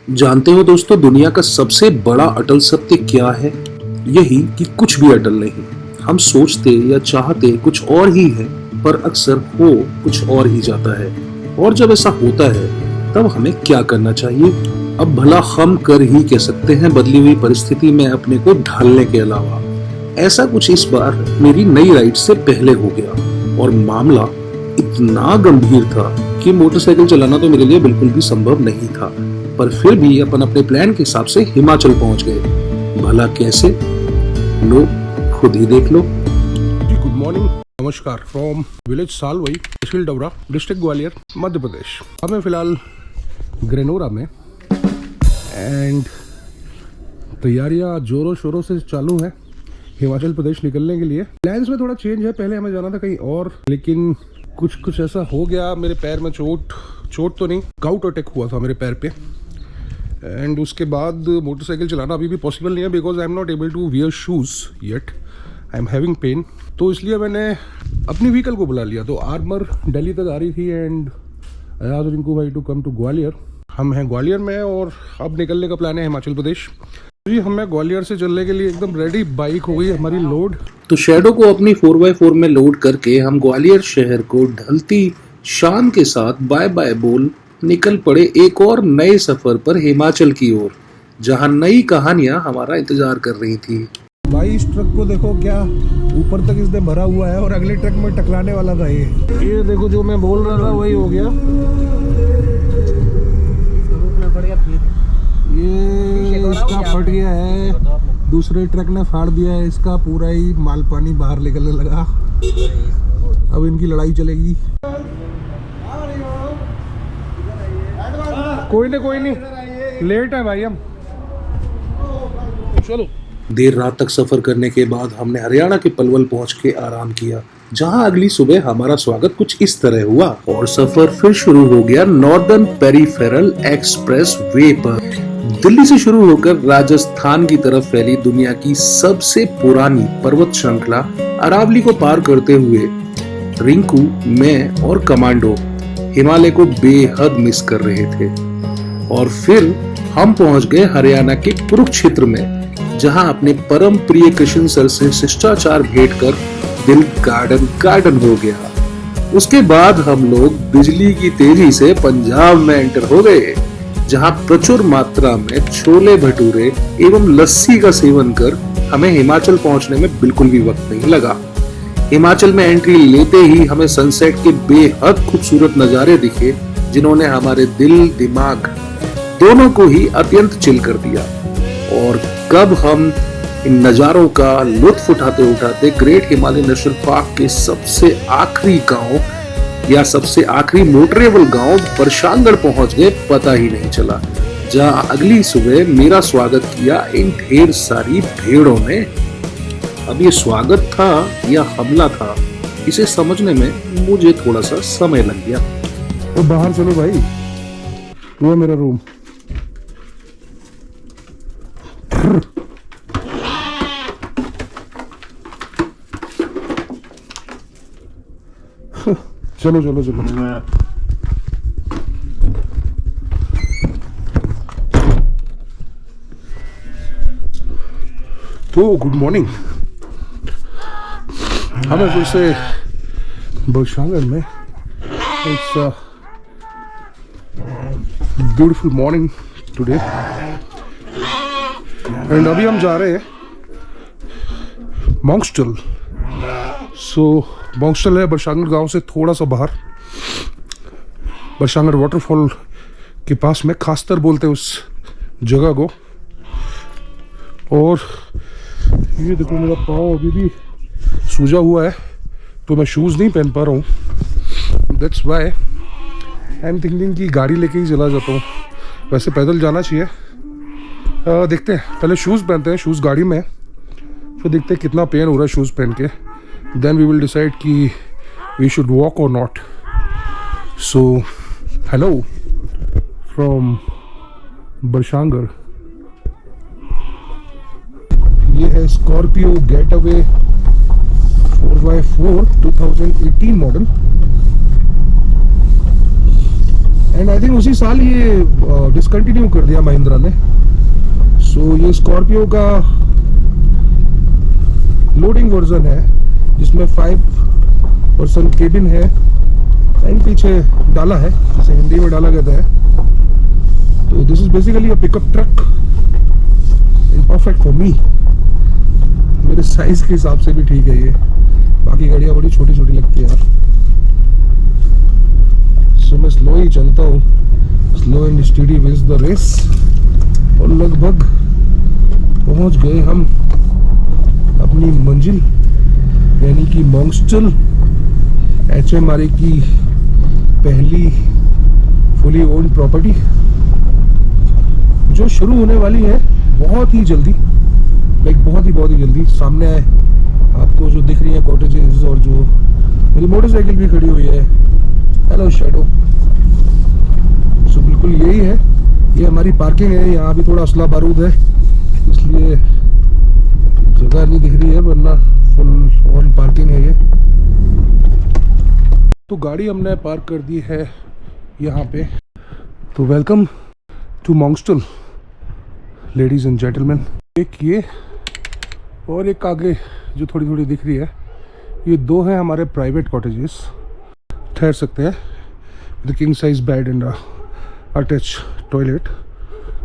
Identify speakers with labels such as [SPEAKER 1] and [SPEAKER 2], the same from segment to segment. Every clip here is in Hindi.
[SPEAKER 1] जानते हो दोस्तों, दुनिया का सबसे बड़ा अटल सत्य क्या है? यही कि कुछ भी अटल नहीं। हम सोचते या चाहते कुछ और ही है, पर अक्सर हो कुछ और ही जाता है। और जब ऐसा होता है तब हमें क्या करना चाहिए? अब भला हम कर ही कह सकते हैं बदली हुई परिस्थिति में अपने को ढालने के अलावा। ऐसा कुछ इस बार मेरी नई राइड से पहले हो गया और मामला इतना गंभीर था कि मोटरसाइकिल चलाना तो मेरे लिए बिल्कुल भी संभव नहीं था। पर फिर भी अपन अपने प्लान के हिसाब से हिमाचल पहुंच गए। भला कैसे? लो खुद ही देख लो।
[SPEAKER 2] जी गुड मॉर्निंग, नमस्कार फ्रॉम विलेज सालवई, तहसील डबरा, डिस्ट्रिक्ट ग्वालियर, मध्य प्रदेश। हमें फिलहाल ग्रेनोरा में एंड तैयारियां जोरों शोरों से चालू हैं हिमाचल प्रदेश निकलने के लिए। प्लान्स में थोड़ा चेंज है, पहले हमें जाना था कहीं और, लेकिन कुछ ऐसा हो गया। मेरे पैर में चोट तो नहीं, गाउट अटैक हुआ था मेरे पैर पे। एंड उसके बाद मोटरसाइकिल चलाना अभी भी पॉसिबल नहीं है because I am not able to wear shoes yet, I am having pain. तो इसलिए मैंने अपनी व्हीकल को बुला लिया। तो आर्मर दिल्ली तक आ रही थी एंड आई आस्क्ड रिंकू भाई टू कम टू ग्वालियर। हम हैं ग्वालियर में और अब निकलने का प्लान है हिमाचल प्रदेश। जी हमें ग्वालियर से चलने के लिए एकदम रेडी बाइक हो गई हमारी लोड।
[SPEAKER 1] तो शैडो को अपनी 4x4 में लोड करके हम ग्वालियर शहर को ढलती शान के साथ बाय बाय बोल निकल पड़े एक और नए सफर पर हिमाचल की ओर, जहां नई कहानियां हमारा इंतजार कर रही थी।
[SPEAKER 2] भाई इस ट्रक को देखो, क्या ऊपर तक इसने भरा हुआ है और अगले ट्रक में टकराने वाला था। ये देखो, जो मैं बोल रहा था वही हो गया। ये इसका फट गया है, दूसरे ट्रक ने फाड़ दिया है इसका, पूरा ही माल पानी बाहर निकलने लगा। अब इनकी लड़ाई चलेगी। कोई नहीं, लेट है भाई हम। चलो।
[SPEAKER 1] देर रात तक सफर करने के बाद हमने हरियाणा के पलवल पहुंच के आराम किया, जहां अगली सुबह हमारा स्वागत कुछ इस तरह हुआ और सफर फिर शुरू हो गया नॉर्दर्न पेरीफेरल एक्सप्रेस वे पर। दिल्ली से शुरू होकर राजस्थान की तरफ फैली दुनिया की सबसे पुरानी पर्वत श्रृंखला अरावली को पार करते हुए रिंकू, मैं और कमांडो हिमालय को बेहद मिस कर रहे थे। और फिर हम पहुंच गए हरियाणा के कुरुक्षेत्र में, जहां अपने परम प्रिय कृष्ण सर से शिष्टाचार भेंट कर दिल गार्डन हो गया। उसके बाद हम लोग बिजली की तेजी से पंजाब में एंटर हो गए, जहां प्रचुर मात्रा में छोले भटूरे एवं लस्सी का सेवन कर हमें हिमाचल पहुंचने में बिल्कुल भी वक्त नहीं लगा। हिमाचल में एंट्री लेते ही हमें सनसेट के बेहद खूबसूरत नजारे दिखे, जिन्होंने हमारे दिल दिमाग दोनों को ही अत्यंत चिल कर दिया। और कब हम इन नजारों का लुत्फ उठाते उठाते ग्रेट हिमालय नेशनल पार्क के सबसे आखिरी गांव या सबसे आखिरी मोटरेबल गांव बरशांगढ़ पहुंच गए पता ही नहीं चला, जहां अगली सुबह मेरा स्वागत किया इन ढेर सारी भेड़ों ने। अब ये स्वागत था या हमला था, इसे समझने में मुझे थोड़ा सा समय लग गया।
[SPEAKER 2] तो बाहर चलो भाई, वो मेरा रूम। चलो। तो गुड मॉर्निंग, हमें फिर से बरशांगढ़ में। It's beautiful morning today and अभी हम जा रहे हैं मोंगस्टल। सो मोंगस्टल है बरशांगढ़ गांव से थोड़ा सा बाहर, बरशांगढ़ वाटरफॉल के पास में, खासतर बोलते हैं उस जगह को। और ये देखो, मेरा पाँव अभी भी सूजा हुआ है तो मैं शूज़ नहीं पहन पा रहा हूँ। That's why I am thinking कि गाड़ी लेके ही चला जाता हूँ। वैसे पैदल जाना चाहिए। देखते हैं, पहले शूज़ पहनते हैं, शूज़ गाड़ी में है, फिर देखते हैं कितना पेन हो रहा है शूज़ पहन के। देन वी विल डिसाइड कि वी शुड वॉक और not. So hello from Barshangarh. ये है Scorpio Getaway 4x4 2018 model. And I think उसी साल ये डिसकंटिन्यू कर दिया महिंद्रा ने। सो ये स्कॉर्पियो का लोडिंग वर्जन है जिसमें 5 पर्सन केबिन है एंड पीछे डाला है, जिसे हिंदी में डाला कहता है। तो this is basically a pickup truck and perfect for me. मेरे साइज के हिसाब से भी ठीक है ये, बाकी गाड़ियाँ बड़ी छोटी छोटी लगती है यार। सो मैं स्लो ही चलता हूँ, slow and steady wins the race. और लगभग पहुँच गए हम अपनी मंजिल, यानी कि मॉन्स्टल HMRA की पहली फुली ओन्ड प्रॉपर्टी, जो शुरू होने वाली है बहुत ही जल्दी, लाइक बहुत ही जल्दी। सामने आपको जो दिख रही है कॉटेजेस, और जो मेरी मोटरसाइकिल भी खड़ी हुई है, हेलो शैडो। सो बिल्कुल यही है, ये हमारी पार्किंग है। यहाँ भी थोड़ा असला बारूद है इसलिए जगह नहीं दिख रही है, वरना फुल ऑन पार्किंग है ये। तो गाड़ी हमने पार्क कर दी है यहाँ पे। तो welcome to Monstal ladies and gentlemen. एक ये और एक आगे जो थोड़ी थोड़ी दिख रही है, ये 2 हैं हमारे प्राइवेट कॉटेजेस, ठहर सकते हैं। The king size bed and attach toilet,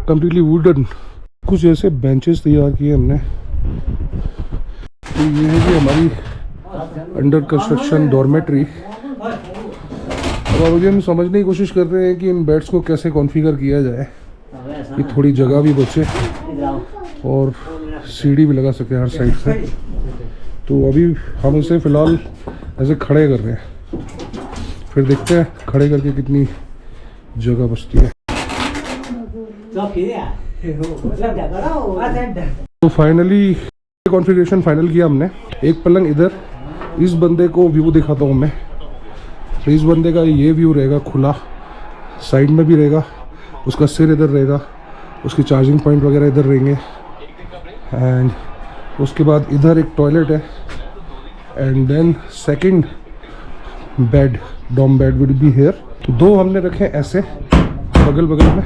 [SPEAKER 2] completely wooden. कुछ ऐसे बेंचेस तैयार किए हमने। तो ये है कि हमारी अंडर कंस्ट्रक्शन डॉर्मेट्री। अब अभी हम समझने की कोशिश कर रहे हैं कि इन बेड्स को कैसे कॉन्फ़िगर किया जाए कि थोड़ी जगह भी बचे और सीढ़ी भी लगा सके हर साइड से। तो अभी हम इसे फ़िलहाल ऐसे खड़े कर रहे हैं, फिर देखते हैं खड़े करके कितनी जगह बचती है। तो फाइनली कॉन्फ़िगरेशन फाइनल किया हमने। एक पलंग इधर, इस बंदे को व्यू दिखाता हूँ मैं। तो इस बंदे का ये व्यू रहेगा खुला, साइड में भी रहेगा, उसका सिर इधर रहेगा, उसकी चार्जिंग पॉइंट वगैरह इधर रहेंगे। एंड उसके बाद इधर एक टॉयलेट है and then second bed, dorm bed will be here. 2 हमने रखे ऐसे बगल बगल में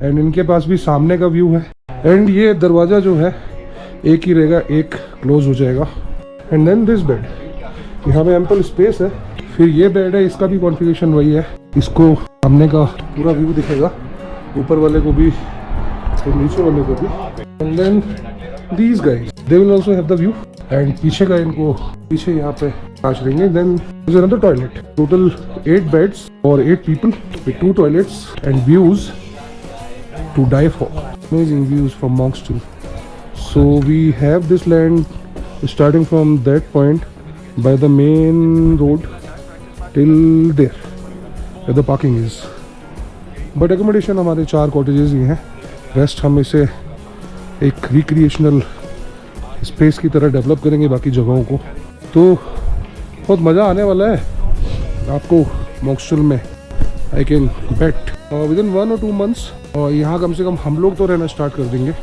[SPEAKER 2] एंड इनके पास भी सामने का व्यू है। एंड ये दरवाज़ा जो है एक ही रहेगा, एक क्लोज हो जाएगा। एंड देन दिस बेड, यहाँ पे एम्पल स्पेस है। फिर ये बेड है, इसका भी कॉन्फ़िगरेशन वही है, इसको सामने का पूरा व्यू दिखेगा, ऊपर वाले को भी और नीचे वाले को भी। And then these guys they will also have the view. And पीछे का इनको पीछे यहाँ पे कांच रहेंगे। Then there is another toilet. Total 8 beds और 8 people with 2 toilets and views to die for. Amazing views from Monstal. So we have this land starting from that point by the main road till there where the parking is. But accommodation हमारे 4 cottages ही हैं, rest हम इसे एक recreational space की तरह डेवलप करेंगे बाकी जगहों को। तो बहुत मज़ा आने वाला है आपको मॉन्स्टल में। I can bet within 1 or 2 months और यहाँ कम से कम हम लोग तो रहना स्टार्ट कर देंगे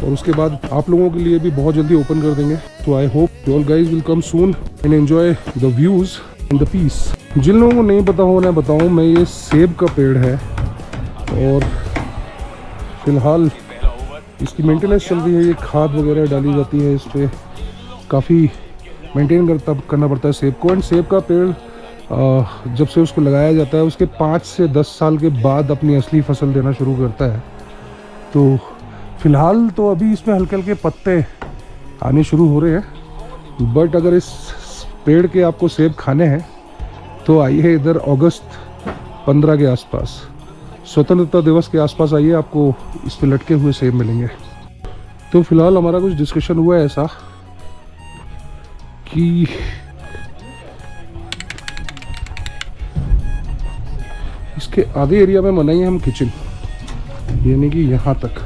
[SPEAKER 2] और उसके बाद आप लोगों के लिए भी बहुत जल्दी ओपन कर देंगे। तो I hope you all guys will come soon and enjoy the views and the peace. जिन लोगों को नहीं पता हो उन्हें बताऊँ, मैं ये सेब का पेड़ है और फिलहाल इसकी मेंटेनेंस चल रही है। ये खाद वगैरह डाली जाती है, इस पर काफ़ी मेंटेन करना पड़ता है सेब को। एंड सेब का पेड़ जब से उसको लगाया जाता है उसके 5 से 10 साल के बाद अपनी असली फसल देना शुरू करता है। तो फ़िलहाल तो अभी इसमें हल्के हल्के पत्ते आने शुरू हो रहे हैं, बट अगर इस पेड़ के आपको सेब खाने हैं तो आइए इधर अगस्त 15 के आसपास, स्वतंत्रता दिवस के आसपास आइए, आपको इस पे लटके हुए सेब मिलेंगे। तो फिलहाल हमारा कुछ डिस्कशन हुआ है ऐसा कि इसके आधे एरिया में बनाएंगे हम किचन, यानी कि यहाँ तक,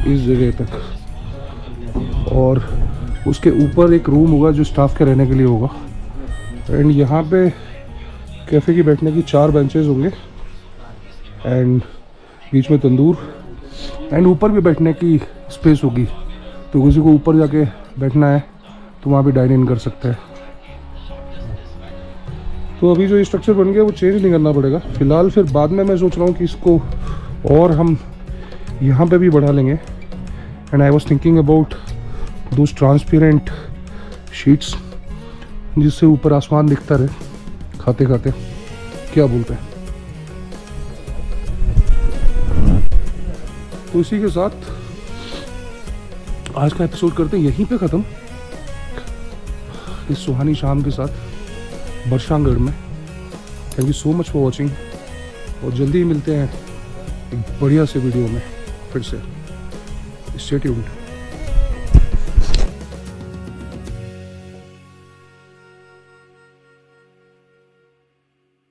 [SPEAKER 2] इस जगह तक, और उसके ऊपर एक रूम होगा जो स्टाफ के रहने के लिए होगा। एंड यहाँ पे कैफ़े की बैठने की 4 बेंचेस होंगे एंड बीच में तंदूर एंड ऊपर भी बैठने की स्पेस होगी। तो किसी को ऊपर जाके बैठना है तो वहाँ भी डाइन इन कर सकते हैं। तो अभी जो ये स्ट्रक्चर बन गया वो चेंज नहीं करना पड़ेगा फ़िलहाल। फिर बाद में मैं सोच रहा हूँ कि इसको और हम यहाँ पे भी बढ़ा लेंगे। And I was thinking about those transparent sheets जिससे ऊपर आसमान दिखता रहे खाते खाते। क्या बोलते हैं? तो इसी के साथ आज का एपिसोड करते हैं यहीं पे ख़त्म, इस सुहानी शाम के साथ बरशांगढ़ में। Thank you so much for watching और जल्दी ही मिलते हैं एक बढ़िया से वीडियो में फिर से। Stay tuned.